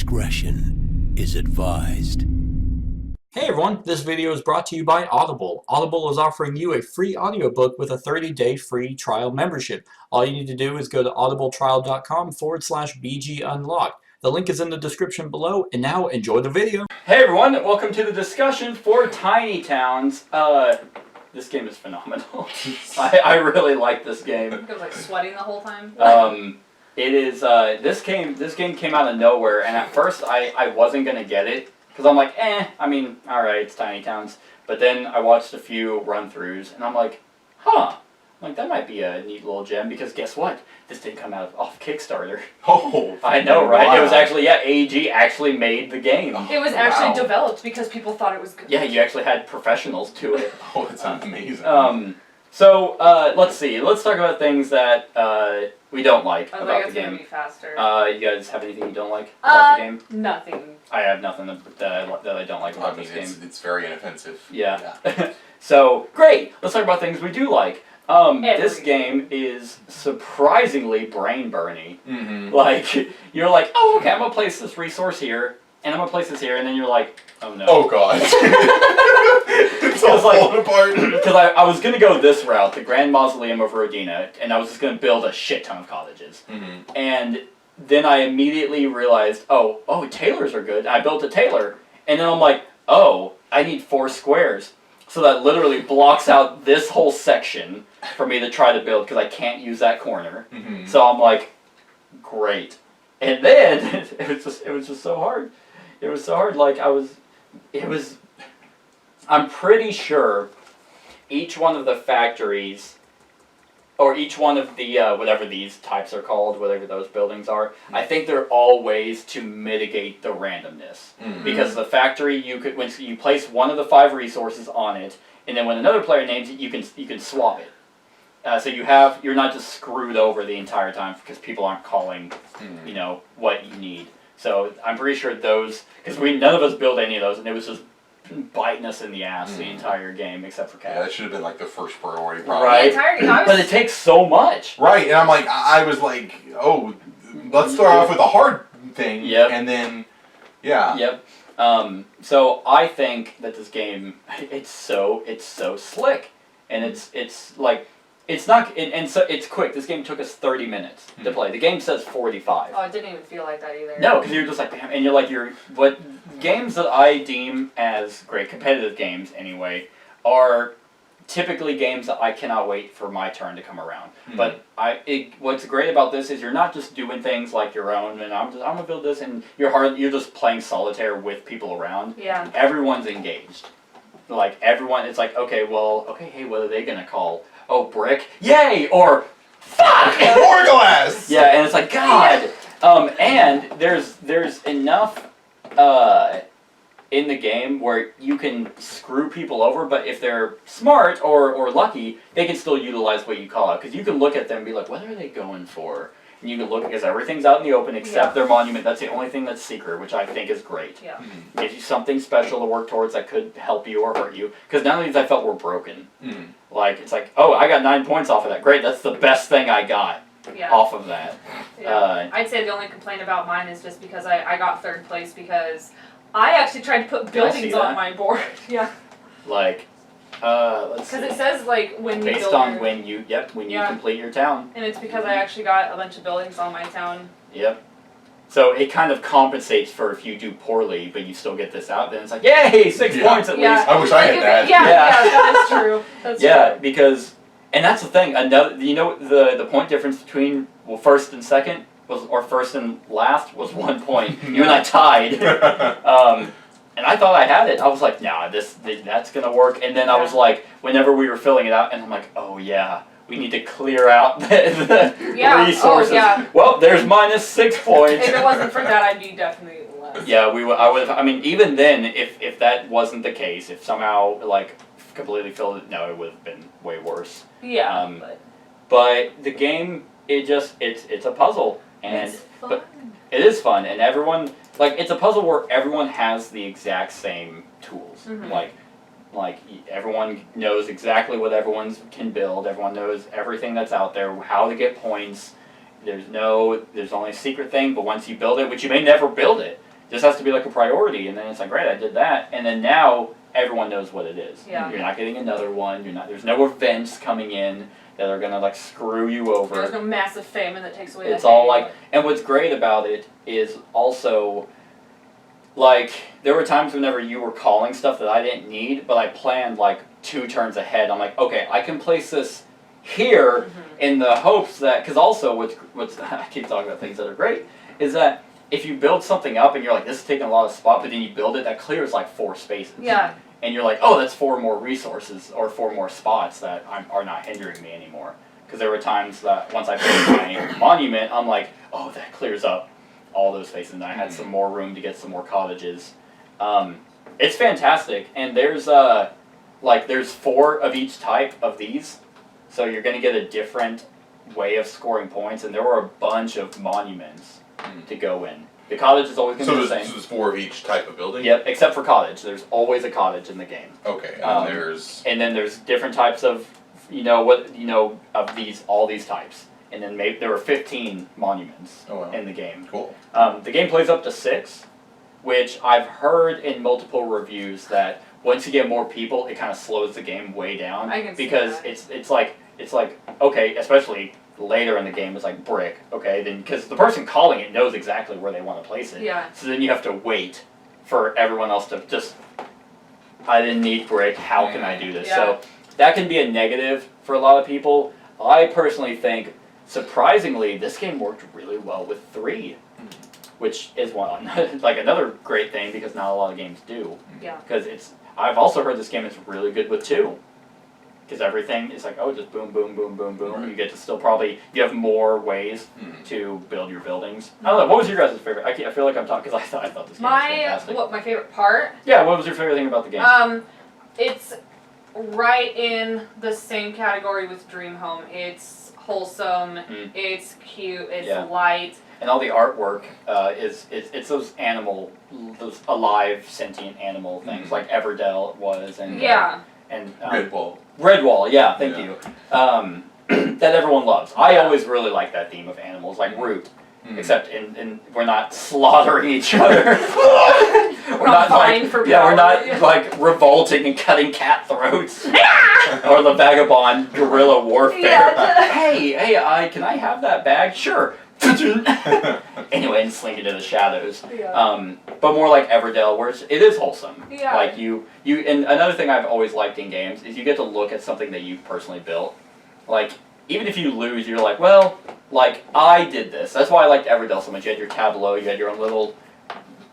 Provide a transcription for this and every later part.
discretion is advised. Hey everyone, this video is brought to you by Audible. Audible is offering you a free audiobook with a 30-day free trial membership. All you need to do is go to audibletrial.com/BGUnlocked. The link is in the description below, and now enjoy the video. Hey everyone, welcome to the discussion for Tiny Towns. This game is phenomenal. I really like this game. It was like sweating the whole time. It is, this game came out of nowhere, and at first I wasn't gonna get it. Because I'm like, alright, it's Tiny Towns. But then I watched a few run-throughs, and I'm like, that might be a neat little gem, because guess what? This didn't come out off Kickstarter. Oh, I know, right? Wow. It was actually, AEG actually made the game. It was actually developed because people thought it was good. Yeah, you actually had professionals to it. Oh, that sounds amazing. So, let's see. Let's talk about things that we don't like about the it's game. gonna be faster. You guys have anything you don't like about the game? Nothing. I have nothing that I don't like about this game. It's very inoffensive. Yeah. So, great! Let's talk about things we do like. This game is surprisingly brain-burny. Mm-hmm. Like, you're like, oh, okay, I'm gonna place this resource here, and I'm gonna place this here, and then you're like, oh no. Oh god. It's all falling apart. Because I was gonna go this route, the Grand Mausoleum of Rodina, and I was just gonna build a shit ton of cottages. Mm-hmm. And then I immediately realized, oh, tailors are good. I built a tailor. And then I'm like, oh, I need 4 squares. So that literally blocks out this whole section for me to try to build, because I can't use that corner. Mm-hmm. So I'm like, great. And then it was just so hard. It was so hard. Like I'm pretty sure each one of the factories, or each one of the, whatever these types are called, whatever those buildings are, I think they're all ways to mitigate the randomness. Mm-hmm. Because the factory, when you place one of the 5 resources on it, and then when another player names it, you can swap it. So you're not just screwed over the entire time because people aren't calling, what you need. So I'm pretty sure those, because none of us built any of those, and it was just biting us in the ass the entire game, except for Cat. Yeah, that should have been like the first priority, probably. Right. The entire game, But it takes so much. Right, and I'm like, I was like, oh, let's start off with a hard thing, and then, Yep. So I think that this game, it's so slick, and it's like, it's not, and so it's quick. This game took us 30 minutes to play. The game says 45. Oh, it didn't even feel like that either. No, because you're just like, and you're like, what games that I deem as great, competitive games anyway, are typically games that I cannot wait for my turn to come around. But what's great about this is you're not just doing things like your own, and I'm gonna build this, and you're just playing solitaire with people around. Yeah. Everyone's engaged. Like everyone, it's like, hey, what are they gonna call? Oh, brick, yay, or fuck, Hourglass! Yeah, and it's like, God, and there's enough in the game where you can screw people over, but if they're smart or lucky, they can still utilize what you call out, because you can look at them and be like, what are they going for? And you can look, because everything's out in the open except their monument. That's the only thing that's secret, which I think is great. Yeah. Gives you something special to work towards that could help you or hurt you. Because none of these I felt were broken. Like, it's like, oh, I got 9 points off of that. Great, that's the best thing I got off of that. Yeah. I'd say the only complaint about mine is just because I got 3rd place because I actually tried to put buildings on my board. Yeah. Like, let's see. Because it says, like, when you based build on when you complete your town. And it's because I actually got a bunch of buildings on my town. Yep. So it kind of compensates for if you do poorly, but you still get this out, then it's like, yay, 6 points at least. I wish I had that. Yeah, that is true. That's true. Because, and that's the thing, the point difference between, first and second, or first and last, was 1 point. You and I tied. And I thought I had it. I was like, nah, that's going to work. And then I was like, whenever we were filling it out, and I'm like, oh yeah, we need to clear out the resources. Oh, yeah. Well, there's -6 points. If it wasn't for that, I'd be definitely less. Yeah, I would. I mean, even then, if that wasn't the case, if somehow like completely filled it, no, it would have been way worse. Yeah. But the game, it's a puzzle, and it is fun, and everyone, like, it's a puzzle where everyone has the exact same tools. Like everyone knows exactly what everyone can build. Everyone knows everything that's out there, how to get points. There's only a secret thing, but once you build it, which you may never build it, this has to be like a priority, and then it's like, great, I did that, and then now everyone knows what it is. Yeah. You're not getting another one. There's no events coming in that are gonna like screw you over. There's no massive famine that takes away. It's all like, and what's great about it is also, like, there were times whenever you were calling stuff that I didn't need, but I planned like 2 turns ahead. I'm like, okay, I can place this here in the hopes that, because also what's I keep talking about things that are great, is that if you build something up and you're like, this is taking a lot of spot, but then you build it, that clears like 4 spaces. Yeah. And you're like, oh, that's 4 more resources or 4 more spots that are not hindering me anymore. Because there were times that once I built my monument, I'm like, oh, that clears up all those spaces, and I had some more room to get some more cottages. It's fantastic, and there's 4 of each type of these, so you're going to get a different way of scoring points, and there were a bunch of monuments to go in. The cottage is always going to be the same. So there's 4 of each type of building? Yep, except for cottage. There's always a cottage in the game. Okay, and And then there's different types of, of all these types. And then maybe there were 15 monuments in the game. Cool. The game plays up to 6, which I've heard in multiple reviews that once you get more people, it kind of slows the game way down. I can see because that. it's like okay, especially later in the game, it's like brick, okay, then because the person calling it knows exactly where they want to place it. Yeah. So then you have to wait for everyone else to just, I didn't need brick, how can I do this? Yeah. So that can be a negative for a lot of people. I personally think, surprisingly, this game worked really well with 3, which is one like another great thing because not a lot of games do. Yeah. Because I've also heard this game is really good with 2. Because everything is like, oh, just boom, boom, boom, boom, boom. Right. You get to still you have more ways to build your buildings. I don't know, what was your guys' favorite? I feel like I'm talking, because I thought this game was fantastic. My favorite part? Yeah, what was your favorite thing about the game? It's right in the same category with Dream Home. It's wholesome, it's cute, it's light. And all the artwork it's those alive, sentient animal things, like Everdell was, and and Redwall, yeah, thank you. That everyone loves. I always really like that theme of animals, like Root. Except in we're not slaughtering each other. we're not vying for power. we're not like revolting and cutting cat throats. Or the vagabond guerrilla warfare. Hey, can I have that bag? Sure. Anyway, and slink it in the shadows. But more like Everdell, where it is wholesome. Like you and another thing I've always liked in games is you get to look at something that you've personally built. Like, even if you lose, you're like, well, like, I did this. That's why I liked Everdell so much. You had your tableau, you had your own little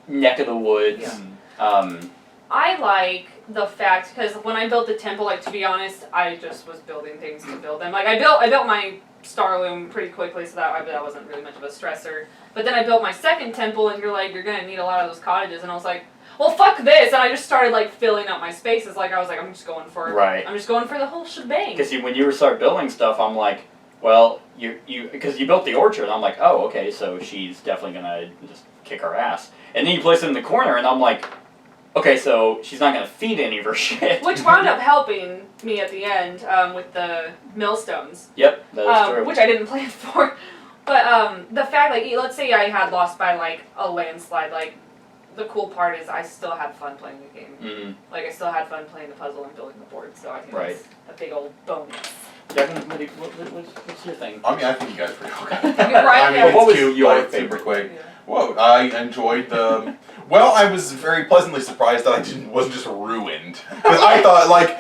neck of the woods. I like the fact, because when I built the temple, like, to be honest, I just was building things to build them. Like, I built my Star Loom pretty quickly, so that wasn't really much of a stressor. But then I built my second temple, and you're gonna need a lot of those cottages, and I was like, well, fuck this, and I just started, like, filling up my spaces. Like, I was like, I'm just going for the whole shebang. Because when you start building stuff, I'm like, well, because you built the orchard, I'm like, oh, okay, so she's definitely gonna just kick our ass. And then you place it in the corner, and I'm like, okay, so she's not gonna feed any of her shit. Which wound up helping me at the end with the millstones. Yep, that is true. Which I didn't plan for. But the fact, like, let's say I had lost by, like, a landslide, like, the cool part is I still had fun playing the game. Like, I still had fun playing the puzzle and building the board, so I think it's a big old bonus. Devin, what's your thing? I mean, I think you guys are pretty okay. You're right. I mean, what was cute, your super quick. Yeah. Whoa, I enjoyed the... Well, I was very pleasantly surprised that I wasn't just ruined. Because I thought, like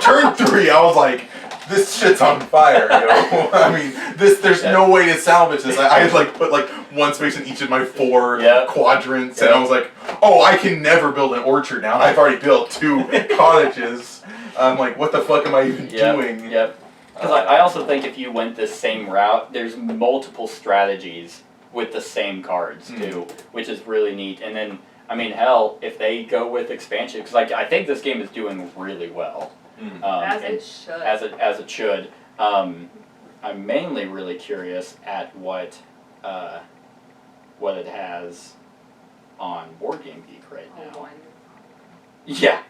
turn 3, I was like, this shit's on fire, you know? I mean, there's no way to salvage this. I had, like, put, like, 1 space in each of my 4 quadrants, and I was like, oh, I can never build an orchard now. I've already built 2 cottages. I'm like, what the fuck am I even doing? Yep. Because I also think if you went this same route, there's multiple strategies with the same cards, too, which is really neat. And then, I mean, hell, if they go with expansion, because, like, I think this game is doing really well. As it should. As it should. I'm mainly really curious at what it has on Board Game Geek right now. 1. Yeah,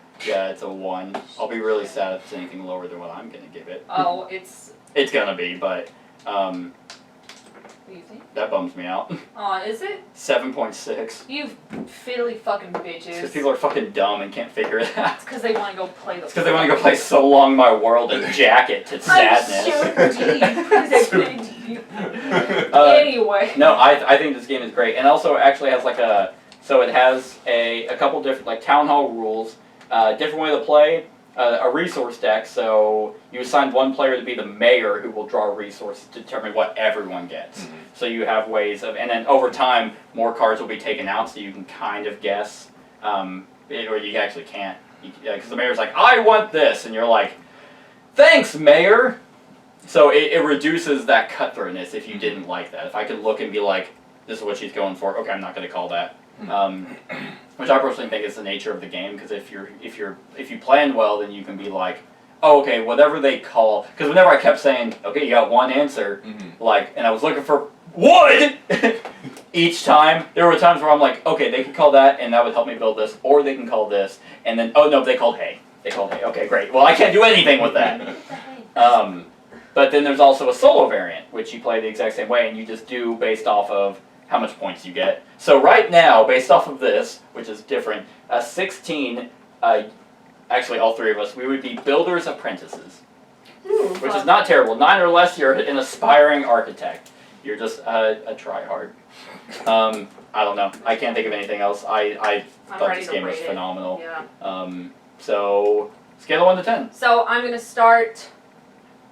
it's a 1. I'll be really sad if it's anything lower than what I'm gonna give it. Oh, it's gonna be, but What do you think? That bums me out. Aw, is it? 7.6. You fiddly fucking bitches. Because people are fucking dumb and can't figure it out. It's because they want to go play the. It's because they want to go play So Long My World and jack it to sadness. I'm so deep. Anyway. No, I think this game is great, and also actually has like it has a couple different like town hall rules, different way to play, a resource deck. So you assign one player to be the mayor who will draw resources to determine what everyone gets. Mm-hmm. So you have ways of, and then over time more cards will be taken out, so you can kind of guess, or you actually can't, because the mayor's like, I want this, and you're like, thanks, mayor. So it reduces that cutthroatness if you didn't like that. If I could look and be like, this is what she's going for, okay, I'm not going to call that. Which I personally think is the nature of the game, because if you plan well, then you can be like, oh, okay, whatever they call. Because whenever I kept saying, okay, you got one answer, and I was looking for wood each time, there were times where I'm like, okay, they can call that, and that would help me build this, or they can call this, and then, oh no, they called hay. They called hay. Okay, great. Well, I can't do anything with that. But then there's also a solo variant, which you play the exact same way, and you just do based off of how much points you get. So right now, based off of this, which is different, 16, actually all three of us, we would be builder's apprentices, which is not terrible. 9 or less, you're an aspiring architect. You're just a try-hard. I don't know. I can't think of anything else. I thought this game was phenomenal. Yeah. So, scale of 1 to 10. So I'm gonna start.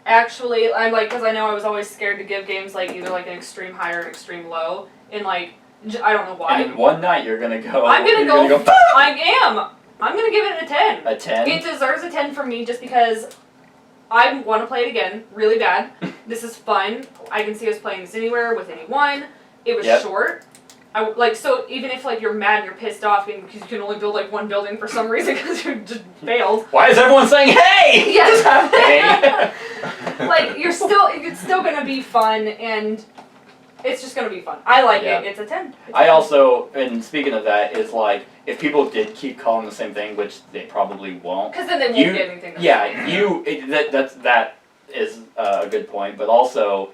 Actually, I'm like, because I know I was always scared to give games like either like an extreme high or an extreme low, and like I don't know why. And in one night you're gonna go. I'm gonna go. Boom! I am. I'm gonna give it a 10. A 10. It deserves a 10 from me just because I want to play it again really bad. This is fun. I can see us playing this anywhere with anyone. It was short. So even if like you're mad and you're pissed off because you can only build like one building for some reason because you just failed. Why is everyone saying hey? Yes. Hey. Like it's still gonna be fun, and it's just gonna be fun. I like it. It's a 10. I also, and speaking of that, is like if people did keep calling the same thing, which they probably won't. Because then they won't get anything. That is a good point, but also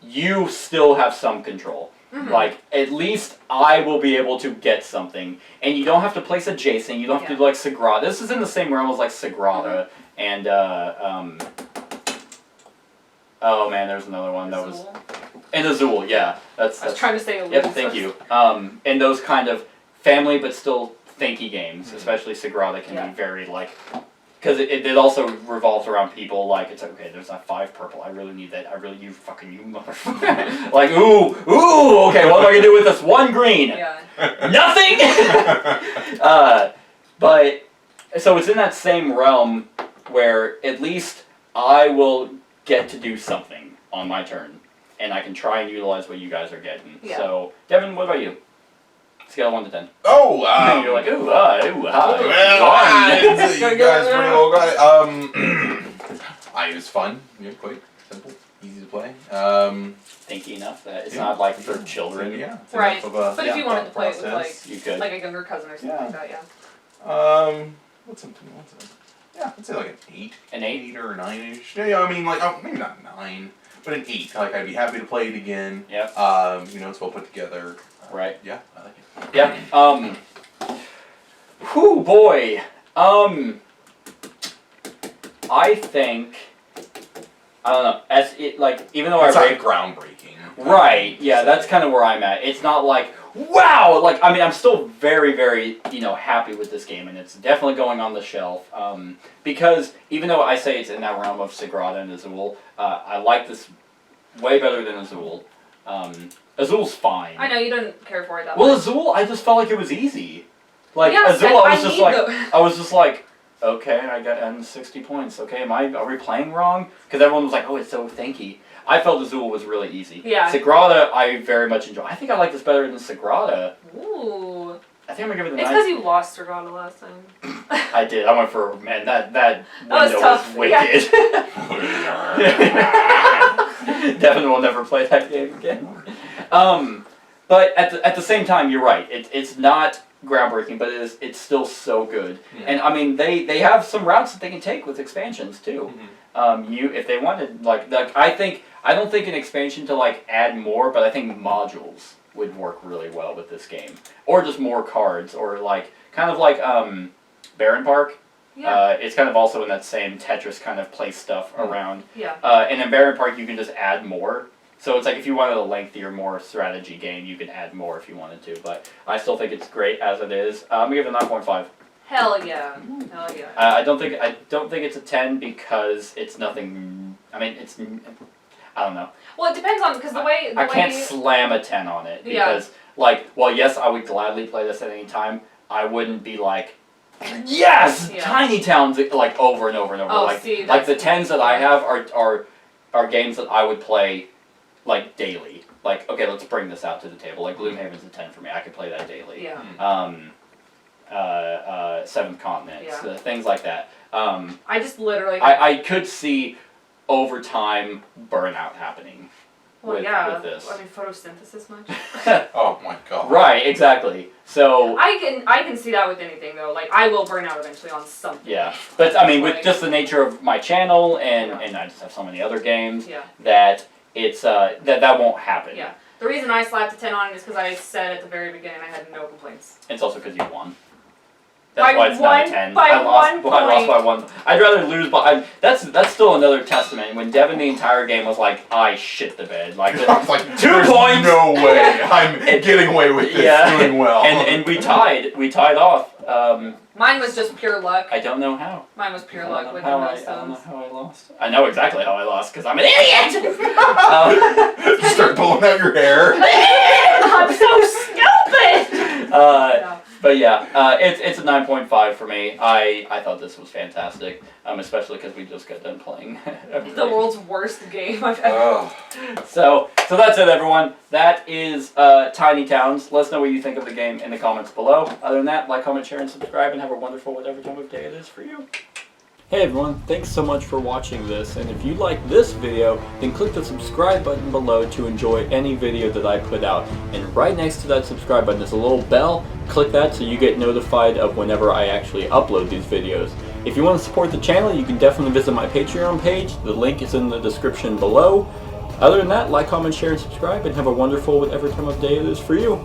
you still have some control. Mm-hmm. Like, at least I will be able to get something. And you don't have to place adjacent. You don't have to do, like, Sagrada. This is in the same realm as, like, Sagrada. And, oh, man, there's another one that was... And Azul, yeah. I was trying to say Azul. Yep, thank you. And those kind of family but still thinky games, especially Sagrada, can be very, like... Because it also revolves around people, like, it's like, okay, there's that 5 purple, I really need that, you motherfucker. Like, ooh, okay, what am I going to do with this 1 green? Yeah. Nothing! But, so it's in that same realm where at least I will get to do something on my turn, and I can try and utilize what you guys are getting. Yeah. So, Devin, what about you? Scale of 1 to 10. Oh, you're like, ooh, well, you guys pretty well got it. It was fun. Quite simple, easy to play. Thinky enough that it's not like for children. Yeah. Right. But if you wanted to play it with like you could. Like a younger cousin or something like that, What's it? Yeah, I'd say like an 8. An 8? 8 or 9-ish. Yeah, I mean, like, maybe not 9, but an 8. Like, I'd be happy to play it again. Yep. It's well put together. Right. Yeah, I like it. Yeah. Whew, boy. I think, I don't know, as it, like, even though it's I not groundbreaking. Right, yeah, that's kind of where I'm at. It's not like, wow! Like, I mean, I'm still very, very, happy with this game, and it's definitely going on the shelf. Because even though I say it's in that realm of Sagrada and Azul, I like this way better than Azul. Azul's fine. I know, you don't care for it that much. Well, Azul, I just felt like it was easy. Like, yes, Azul, I was just like, okay, I got 60 points. Okay, are we playing wrong? Because everyone was like, oh, it's so thanky. I felt Azul was really easy. Yeah. Sagrada, I very much enjoy. I think I like this better than Sagrada. Ooh. I think I'm gonna give it a 9. It's because you lost Sagrada last time. I did. I went for, man, that window was wicked. Devin will never play that game again. But at the same time, you're right. It's not groundbreaking, but it's still so good. Yeah. And I mean, they have some routes that they can take with expansions too. if they wanted like I don't think an expansion to like add more, but I think modules would work really well with this game, or just more cards, or like kind of like Baron Park. Yeah. It's kind of also in that same Tetris kind of play stuff around. Yeah. And in Baron Park, you can just add more. So it's like if you wanted a lengthier, more strategy game, you could add more if you wanted to. But I still think it's great as it is. I'm gonna give it a 9.5. Hell yeah. Hell yeah. I don't think it's a 10 because it's nothing. I mean, it's. I don't know. Well, it depends on because I can't slam a 10 on it because like, well, yes, I would gladly play this at any time. I wouldn't be like, yes, Tiny Towns like over and over and over. Oh, like see, like the 10s that I have are games that I would play like daily. Like, okay, let's bring this out to the table. Like Gloomhaven's a 10 for me. I could play that daily. Yeah. Seventh Continent, things like that. I just literally. I could see over time burnout happening. Well, with this. I mean, photosynthesis much. Oh my god. Right, exactly. So I can see that with anything though. Like I will burn out eventually on something. yeah, but I mean, with just the nature of my channel and I just have so many other games that it's that won't happen. Yeah. The reason I slapped a 10 on it is because I said at the very beginning I had no complaints. It's also because you won. That's why it's not a 10. I lost by 1. I'd rather lose by. That's still another testament. When Devin the entire game was like, I shit the bed. Like, I was like, 2 there's points. No way. I'm getting away with this. Doing well. And we tied. We tied off. Mine was just pure luck. I don't know how. Mine was pure luck with the I don't milestones. know how I lost. I know exactly how I lost because I'm an idiot. Start pulling out your hair. I'm so stupid. But yeah, it's a 9.5 for me. I thought this was fantastic, especially because we just got done playing the world's worst game I've ever. Oh. So that's it, everyone. That is Tiny Towns. Let us know what you think of the game in the comments below. Other than that, like, comment, share, and subscribe, and have a wonderful whatever time of day it is for you. Hey everyone, thanks so much for watching this, and if you like this video, then click the subscribe button below to enjoy any video that I put out. And right next to that subscribe button is a little bell. Click that so you get notified of whenever I actually upload these videos. If you want to support the channel, you can definitely visit my Patreon page. The link is in the description below. Other than that, like, comment, share, and subscribe, and have a wonderful whatever time of day it is for you.